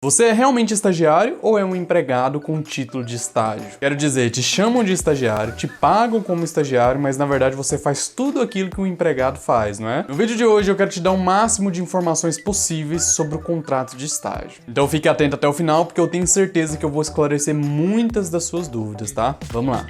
Você é realmente estagiário ou é um empregado com título de estágio? Quero dizer, te chamam de estagiário, te pagam como estagiário, mas na verdade você faz tudo aquilo que um empregado faz, não é? No vídeo de hoje eu quero te dar o máximo de informações possíveis sobre o contrato de estágio. Então fique atento até o final, porque eu tenho certeza que eu vou esclarecer muitas das suas dúvidas, tá? Vamos lá!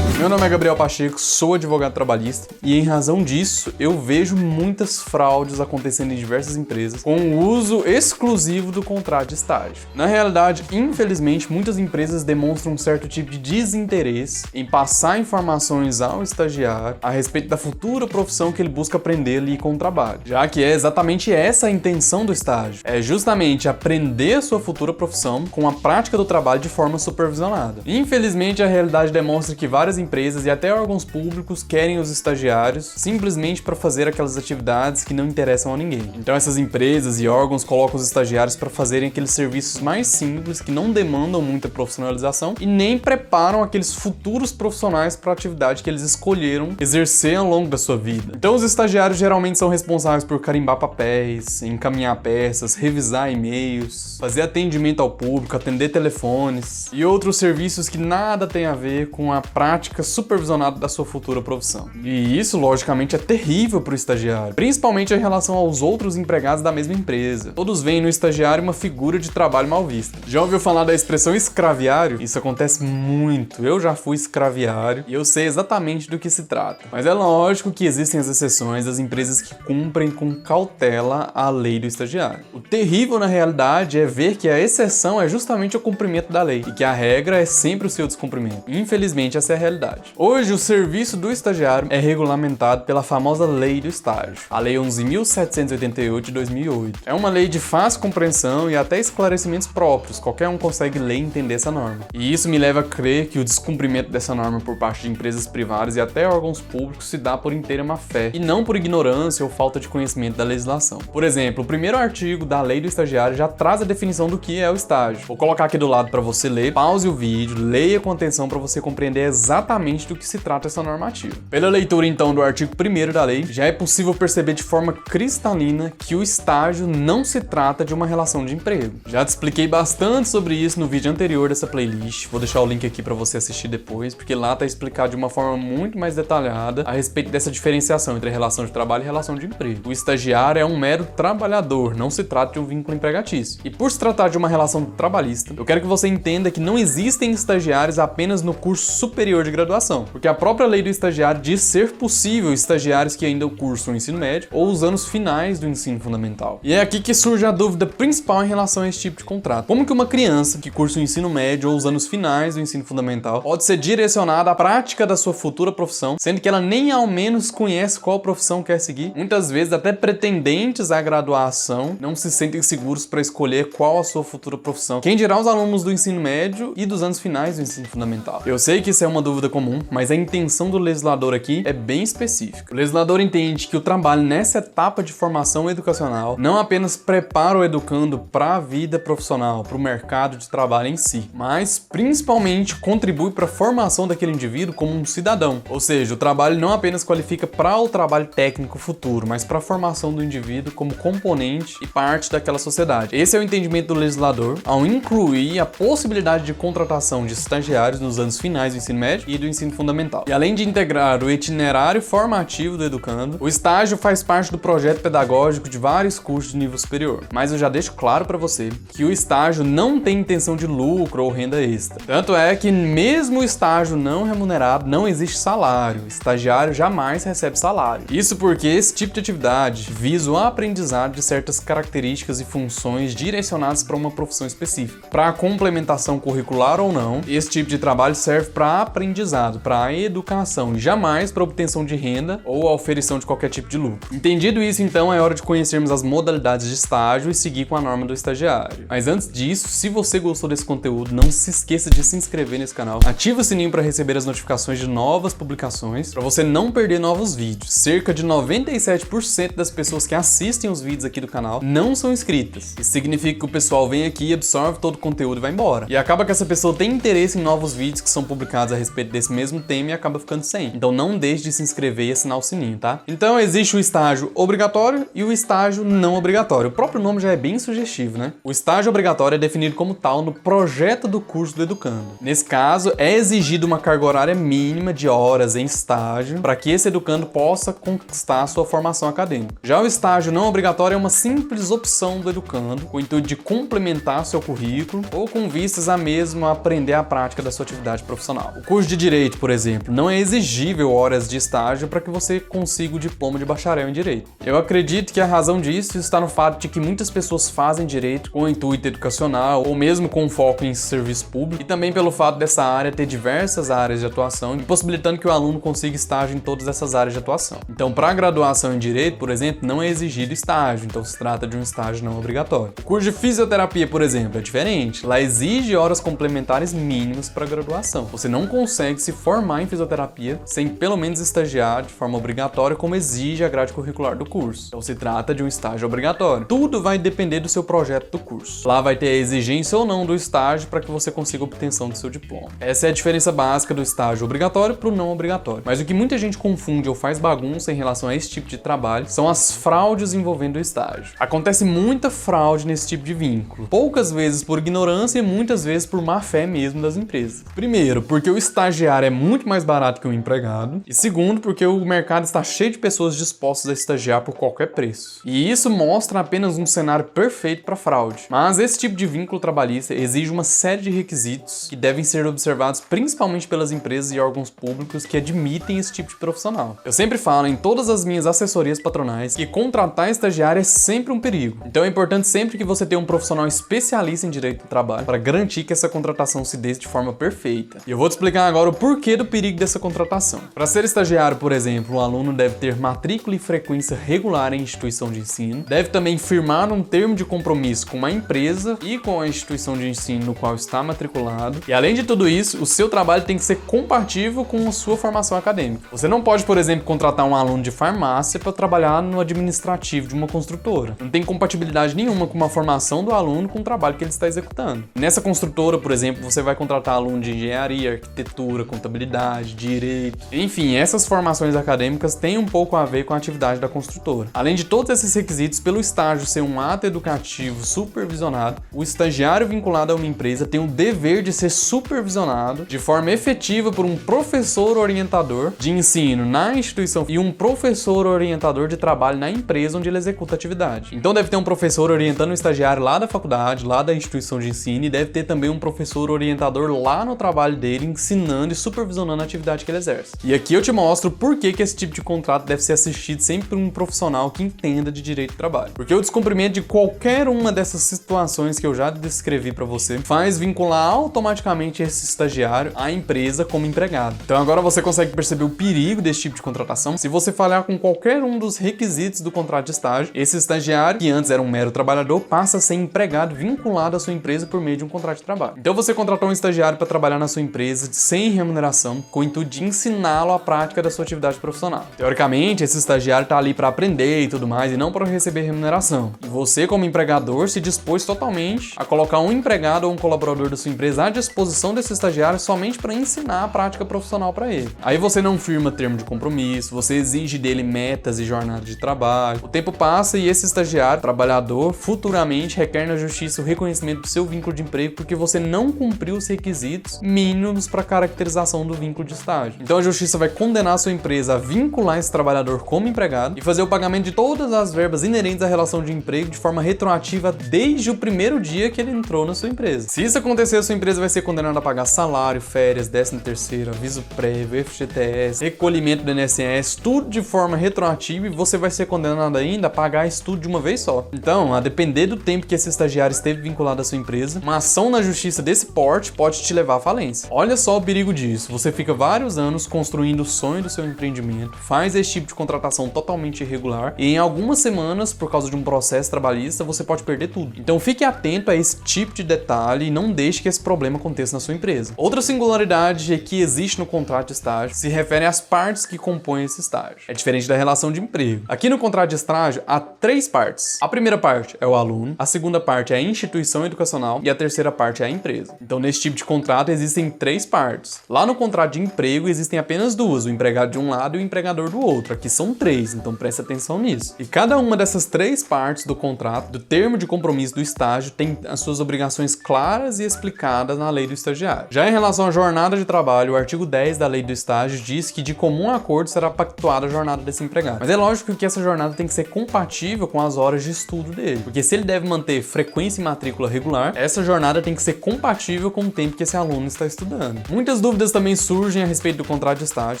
Meu nome é Gabriel Pacheco, sou advogado trabalhista e em razão disso eu vejo muitas fraudes acontecendo em diversas empresas com o uso exclusivo do contrato de estágio. Na realidade, infelizmente, muitas empresas demonstram um certo tipo de desinteresse em passar informações ao estagiário a respeito da futura profissão que ele busca aprender ali com o trabalho, já que é exatamente essa a intenção do estágio, é justamente aprender a sua futura profissão com a prática do trabalho de forma supervisionada. Infelizmente, a realidade demonstra que várias empresas e até órgãos públicos querem os estagiários simplesmente para fazer aquelas atividades que não interessam a ninguém. Então essas empresas e órgãos colocam os estagiários para fazerem aqueles serviços mais simples que não demandam muita profissionalização e nem preparam aqueles futuros profissionais para a atividade que eles escolheram exercer ao longo da sua vida. Então os estagiários geralmente são responsáveis por carimbar papéis, encaminhar peças, revisar e-mails, fazer atendimento ao público, atender telefones e outros serviços que nada tem a ver com a prática supervisionada da sua futura profissão. E isso, logicamente, é terrível para o estagiário, principalmente em relação aos outros empregados da mesma empresa. Todos veem no estagiário uma figura de trabalho mal vista. Já ouviu falar da expressão escraviário? Isso acontece muito. Eu já fui escraviário e eu sei exatamente do que se trata. Mas é lógico que existem as exceções das empresas que cumprem com cautela a lei do estagiário. O terrível, na realidade, é ver que a exceção é justamente o cumprimento da lei e que a regra é sempre o seu descumprimento. Infelizmente, essa é a realidade. Hoje, o serviço do estagiário é regulamentado pela famosa Lei do Estágio, a Lei 11.788 de 2008. É uma lei de fácil compreensão e até esclarecimentos próprios, qualquer um consegue ler e entender essa norma. E isso me leva a crer que o descumprimento dessa norma por parte de empresas privadas e até órgãos públicos se dá por inteira má fé, e não por ignorância ou falta de conhecimento da legislação. Por exemplo, o primeiro artigo da Lei do Estagiário já traz a definição do que é o estágio. Vou colocar aqui do lado para você ler, pause o vídeo, leia com atenção para você compreender exatamente do que se trata essa normativa. Pela leitura então do artigo 1º da lei, já é possível perceber de forma cristalina que o estágio não se trata de uma relação de emprego. Já te expliquei bastante sobre isso no vídeo anterior dessa playlist, vou deixar o link aqui para você assistir depois, porque lá tá explicado de uma forma muito mais detalhada a respeito dessa diferenciação entre relação de trabalho e relação de emprego. O estagiário é um mero trabalhador, não se trata de um vínculo empregatício. E por se tratar de uma relação trabalhista, eu quero que você entenda que não existem estagiários apenas no curso superior de graduação, porque a própria lei do estagiário diz ser possível estagiários que ainda cursam o ensino médio ou os anos finais do ensino fundamental. E é aqui que surge a dúvida principal em relação a esse tipo de contrato. Como que uma criança que cursa o ensino médio ou os anos finais do ensino fundamental pode ser direcionada à prática da sua futura profissão, sendo que ela nem ao menos conhece qual profissão quer seguir? Muitas vezes até pretendentes à graduação não se sentem seguros para escolher qual a sua futura profissão. Quem dirá os alunos do ensino médio e dos anos finais do ensino fundamental? Eu sei que isso é uma dúvida comum, mas a intenção do legislador aqui é bem específica. O legislador entende que o trabalho nessa etapa de formação educacional não apenas prepara o educando para a vida profissional, para o mercado de trabalho em si, mas principalmente contribui para a formação daquele indivíduo como um cidadão. Ou seja, o trabalho não apenas qualifica para o trabalho técnico futuro, mas para a formação do indivíduo como componente e parte daquela sociedade. Esse é o entendimento do legislador ao incluir a possibilidade de contratação de estagiários nos anos finais do ensino médio e do ensino fundamental. E além de integrar o itinerário formativo do educando, o estágio faz parte do projeto pedagógico de vários cursos de nível superior. Mas eu já deixo claro para você que o estágio não tem intenção de lucro ou renda extra. Tanto é que mesmo o estágio não remunerado não existe salário. O estagiário jamais recebe salário. Isso porque esse tipo de atividade visa o aprendizado de certas características e funções direcionadas para uma profissão específica. Para a complementação curricular ou não, esse tipo de trabalho serve para aprendizado, para a educação e jamais para obtenção de renda ou a oferição de qualquer tipo de lucro. Entendido isso, então, é hora de conhecermos as modalidades de estágio e seguir com a norma do estagiário. Mas antes disso, se você gostou desse conteúdo, não se esqueça de se inscrever nesse canal, ativa o sininho para receber as notificações de novas publicações, para você não perder novos vídeos. Cerca de 97% das pessoas que assistem os vídeos aqui do canal não são inscritas. Isso significa que o pessoal vem aqui, absorve todo o conteúdo e vai embora. E acaba que essa pessoa tem interesse em novos vídeos que são publicados a respeito desse mesmo tema e acaba ficando sem. Então não deixe de se inscrever e assinar o sininho, tá? Então existe o estágio obrigatório e o estágio não obrigatório. O próprio nome já é bem sugestivo, né? O estágio obrigatório é definido como tal no projeto do curso do educando. Nesse caso, é exigida uma carga horária mínima de horas em estágio para que esse educando possa conquistar a sua formação acadêmica. Já o estágio não obrigatório é uma simples opção do educando, com o intuito de complementar seu currículo ou com vistas a mesmo aprender a prática da sua atividade profissional. O curso de Direito, por exemplo, não é exigível horas de estágio para que você consiga o diploma de bacharel em Direito. Eu acredito que a razão disso está no fato de que muitas pessoas fazem Direito com o intuito educacional ou mesmo com foco em serviço público e também pelo fato dessa área ter diversas áreas de atuação e possibilitando que o aluno consiga estágio em todas essas áreas de atuação. Então, para a graduação em Direito, por exemplo, não é exigido estágio, então se trata de um estágio não obrigatório. O curso de Fisioterapia, por exemplo, é diferente. Lá exige horas complementares mínimas para a graduação. Você não consegue se formar em fisioterapia sem pelo menos estagiar de forma obrigatória, como exige a grade curricular do curso. Então se trata de um estágio obrigatório. Tudo vai depender do seu projeto do curso. Lá vai ter a exigência ou não do estágio para que você consiga a obtenção do seu diploma. Essa é a diferença básica do estágio obrigatório para o não obrigatório. Mas o que muita gente confunde ou faz bagunça em relação a esse tipo de trabalho são as fraudes envolvendo o estágio. Acontece muita fraude nesse tipo de vínculo. Poucas vezes por ignorância e muitas vezes por má fé mesmo das empresas. Primeiro, porque o estagiário é muito mais barato que o empregado. E segundo, porque o mercado está cheio de pessoas dispostas a estagiar por qualquer preço. E isso mostra apenas um cenário perfeito para fraude. Mas esse tipo de vínculo trabalhista exige uma série de requisitos que devem ser observados principalmente pelas empresas e órgãos públicos que admitem esse tipo de profissional. Eu sempre falo em todas as minhas assessorias patronais que contratar estagiário é sempre um perigo. Então é importante sempre que você tenha um profissional especialista em direito do trabalho para garantir que essa contratação se dê de forma perfeita. E eu vou te explicar agora o porquê do perigo dessa contratação. Para ser estagiário, por exemplo, o aluno deve ter matrícula e frequência regular em instituição de ensino, deve também firmar um termo de compromisso com uma empresa e com a instituição de ensino no qual está matriculado. E além de tudo isso, o seu trabalho tem que ser compatível com a sua formação acadêmica. Você não pode, por exemplo, contratar um aluno de farmácia para trabalhar no administrativo de uma construtora. Não tem compatibilidade nenhuma com uma formação do aluno com o trabalho que ele está executando. Nessa construtora, por exemplo, você vai contratar aluno de engenharia, arquitetura, contabilidade, direito. Enfim, essas formações acadêmicas têm um pouco a ver com a atividade da construtora. Além de todos esses requisitos, pelo estágio ser um ato educativo supervisionado, o estagiário vinculado a uma empresa tem o dever de ser supervisionado de forma efetiva por um professor orientador de ensino na instituição e um professor orientador de trabalho na empresa onde ele executa a atividade. Então deve ter um professor orientando o estagiário lá da faculdade, lá da instituição de ensino, e deve ter também um professor orientador lá no trabalho dele, ensinando e supervisionando a atividade que ele exerce. E aqui eu te mostro por que esse tipo de contrato deve ser assistido sempre por um profissional que entenda de direito do trabalho. Porque o descumprimento de qualquer uma dessas situações que eu já descrevi para você faz vincular automaticamente esse estagiário à empresa como empregado. Então agora você consegue perceber o perigo desse tipo de contratação. Se você falhar com qualquer um dos requisitos do contrato de estágio, esse estagiário, que antes era um mero trabalhador, passa a ser empregado vinculado à sua empresa por meio de um contrato de trabalho. Então você contratou um estagiário para trabalhar na sua empresa sem remuneração, com o intuito de ensiná-lo a prática da sua atividade profissional. Teoricamente, esse estagiário está ali para aprender e tudo mais, e não para receber remuneração. E você, como empregador, se dispôs totalmente a colocar um empregado ou um colaborador da sua empresa à disposição desse estagiário somente para ensinar a prática profissional para ele. Aí você não firma termo de compromisso, você exige dele metas e jornada de trabalho. O tempo passa e esse estagiário, trabalhador, futuramente requer na justiça o reconhecimento do seu vínculo de emprego porque você não cumpriu os requisitos mínimos para caracterização do vínculo de estágio. Então a justiça vai condenar a sua empresa a vincular esse trabalhador como empregado e fazer o pagamento de todas as verbas inerentes à relação de emprego de forma retroativa desde o primeiro dia que ele entrou na sua empresa. Se isso acontecer, a sua empresa vai ser condenada a pagar salário, férias, 13º, aviso prévio, FGTS, recolhimento do INSS, tudo de forma retroativa, e você vai ser condenado ainda a pagar isso tudo de uma vez só. Então, a depender do tempo que esse estagiário esteve vinculado à sua empresa, uma ação na justiça desse porte pode te levar à falência. Olha só o perigo disso. Você fica vários anos construindo o sonho do seu empreendimento, faz esse tipo de contratação totalmente irregular e em algumas semanas, por causa de um processo trabalhista, você pode perder tudo. Então fique atento a esse tipo de detalhe e não deixe que esse problema aconteça na sua empresa. Outra singularidade que existe no contrato de estágio se refere às partes que compõem esse estágio. É diferente da relação de emprego. Aqui no contrato de estágio há 3 partes. A primeira parte é o aluno, a segunda parte é a instituição educacional e a terceira parte é a empresa. Então nesse tipo de contrato existem 3 partes. Lá no contrato de emprego existem apenas duas, o empregado de um lado e o empregador do outro. Aqui são três, então preste atenção nisso. E cada uma dessas três partes do contrato, do termo de compromisso do estágio, tem as suas obrigações claras e explicadas na lei do estagiário. Já em relação à jornada de trabalho, o artigo 10 da lei do estágio diz que de comum acordo será pactuada a jornada desse empregado. Mas é lógico que essa jornada tem que ser compatível com as horas de estudo dele, porque se ele deve manter frequência e matrícula regular, essa jornada tem que ser compatível com o tempo que esse aluno está estudando. Muitas dúvidas também surgem a respeito do contrato de estágio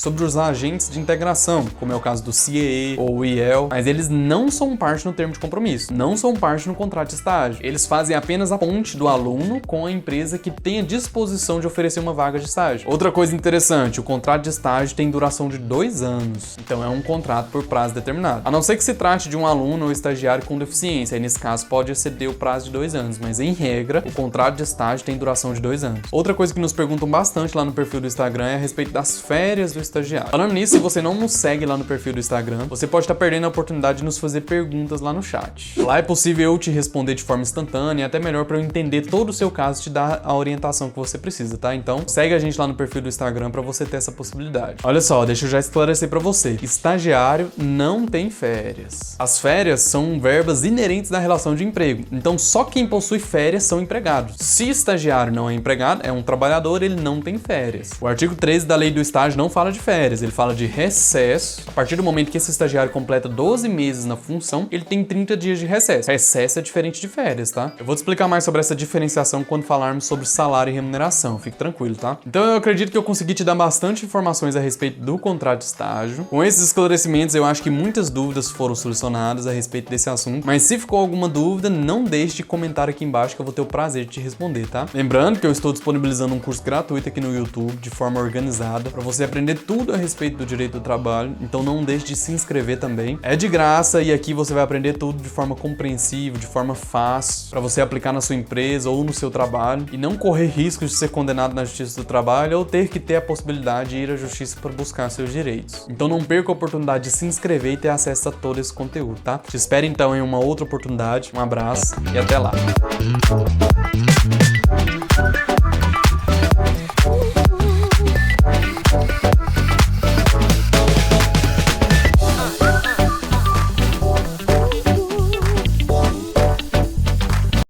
sobre os agentes de integração, como é o caso do CIE ou o IEL, mas eles não são parte no termo de compromisso, não são parte no contrato de estágio. Eles fazem apenas a ponte do aluno com a empresa que tem a disposição de oferecer uma vaga de estágio. Outra coisa interessante, o contrato de estágio tem duração de 2 anos, então é um contrato por prazo determinado. A não ser que se trate de um aluno ou estagiário com deficiência, aí nesse caso pode exceder o prazo de 2 anos, mas em regra, o contrato de estágio tem duração de 2 anos. Outra coisa que nos perguntam bastante lá no perfil do Instagram é a respeito das férias do estagiário. Falando nisso, se você não nos segue lá no perfil do Instagram, você pode estar perdendo a oportunidade de nos fazer perguntas lá no chat. Lá é possível eu te responder de forma instantânea e até melhor para eu entender todo o seu caso e te dar a orientação que você precisa, tá? Então, segue a gente lá no perfil do Instagram para você ter essa possibilidade. Olha só, deixa eu já esclarecer para você. Estagiário não tem férias. As férias são verbas inerentes da relação de emprego. Então, só quem possui férias são empregados. Se estagiário não é empregado, é um trabalhador, ele não tem férias. O artigo 13 da lei do estágio não fala de férias, ele fala de recesso. A partir do momento que esse estagiário completa 12 meses na função, ele tem 30 dias de recesso. Recesso é diferente de férias, tá? Eu vou te explicar mais sobre essa diferenciação quando falarmos sobre salário e remuneração, fique tranquilo, tá? Então eu acredito que eu consegui te dar bastante informações a respeito do contrato de estágio. Com esses esclarecimentos, eu acho que muitas dúvidas foram solucionadas a respeito desse assunto, mas se ficou alguma dúvida, não deixe de comentar aqui embaixo que eu vou ter o prazer de te responder, tá? Lembrando que eu estou disponibilizando um curso gratuito aqui no YouTube, de forma organizada, para você aprender tudo a respeito do direito do trabalho, então não deixe de se inscrever também. É de graça e aqui você vai aprender tudo de forma compreensível, de forma fácil, para você aplicar na sua empresa ou no seu trabalho e não correr riscos de ser condenado na justiça do trabalho ou ter que ter a possibilidade de ir à justiça para buscar seus direitos. Então não perca a oportunidade de se inscrever e ter acesso a todo esse conteúdo, tá? Te espero então em uma outra oportunidade. Um abraço e até lá!